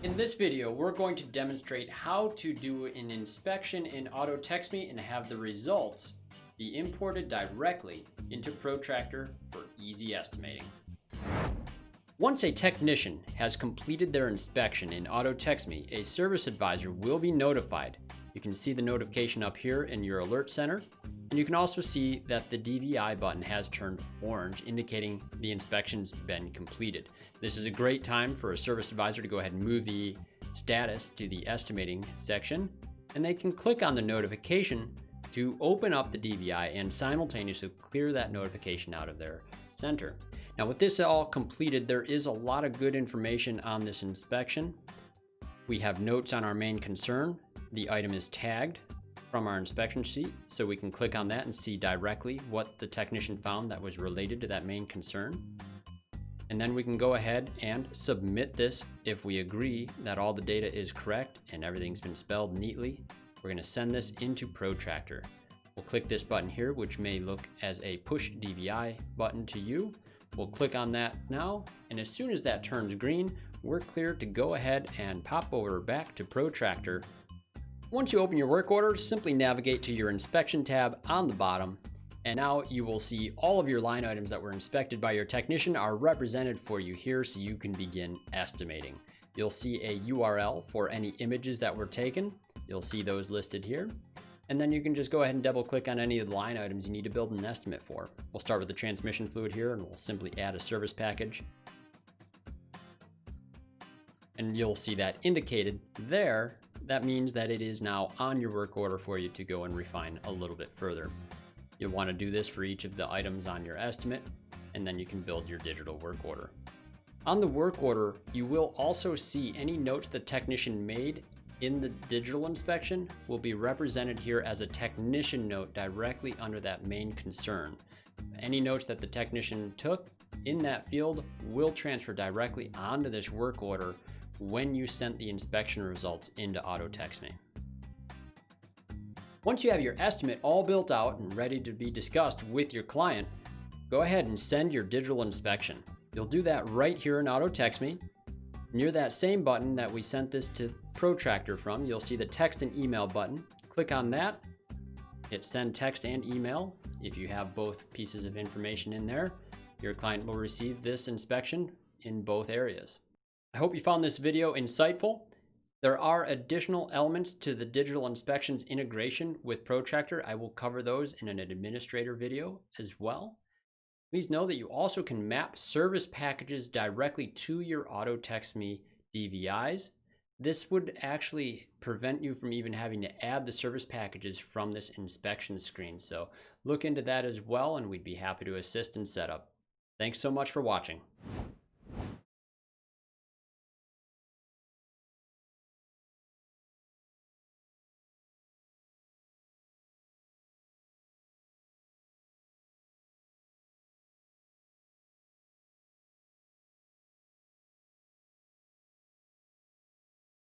In this video, we're going to demonstrate how to do an inspection in AutoTextMe and have the results be imported directly into Protractor for easy estimating. Once a technician has completed their inspection in AutoTextMe, a service advisor will be notified. You can see the notification up here in your alert center, and you can also see that the DVI button has turned orange, indicating the inspection's been completed. This is a great time for a service advisor to go ahead and move the status to the estimating section, and they can click on the notification to open up the DVI and simultaneously clear that notification out of their center. Now, with this all completed, there is a lot of good information on this inspection. We have notes on our main concern. The item is tagged from our inspection sheet, so we can click on that and see directly what the technician found that was related to that main concern. And then we can go ahead and submit this if we agree that all the data is correct and everything's been spelled neatly. We're going to send this into Protractor. We'll click this button here, which may look as a push DVI button to you. We'll click on that now, and as soon as that turns green, we're clear to go ahead and pop over back to Protractor. Once you open your work order, simply navigate to your inspection tab on the bottom, and now you will see all of your line items that were inspected by your technician are represented for you here so you can begin estimating. You'll see a URL for any images that were taken. You'll see those listed here. And then you can just go ahead and double click on any of the line items you need to build an estimate for. We'll start with the transmission fluid here, and we'll simply add a service package. And you'll see that indicated there. That means that it is now on your work order for you to go and refine a little bit further. You'll want to do this for each of the items on your estimate, and then you can build your digital work order. On the work order, you will also see any notes the technician made in the digital inspection will be represented here as a technician note directly under that main concern. Any notes that the technician took in that field will transfer directly onto this work order when you sent the inspection results into AutoTextMe. Once you have your estimate all built out and ready to be discussed with your client, go ahead and send your digital inspection. You'll do that right here in AutoTextMe. Near that same button that we sent this to Protractor from, you'll see the text and email button. Click on that, hit send text and email. If you have both pieces of information in there, your client will receive this inspection in both areas. I hope you found this video insightful. There are additional elements to the digital inspections integration with Protractor. I will cover those in an administrator video as well. Please know that you also can map service packages directly to your AutoTextMe DVIs. This would actually prevent you from even having to add the service packages from this inspection screen. So look into that as well, and we'd be happy to assist in setup. Thanks so much for watching.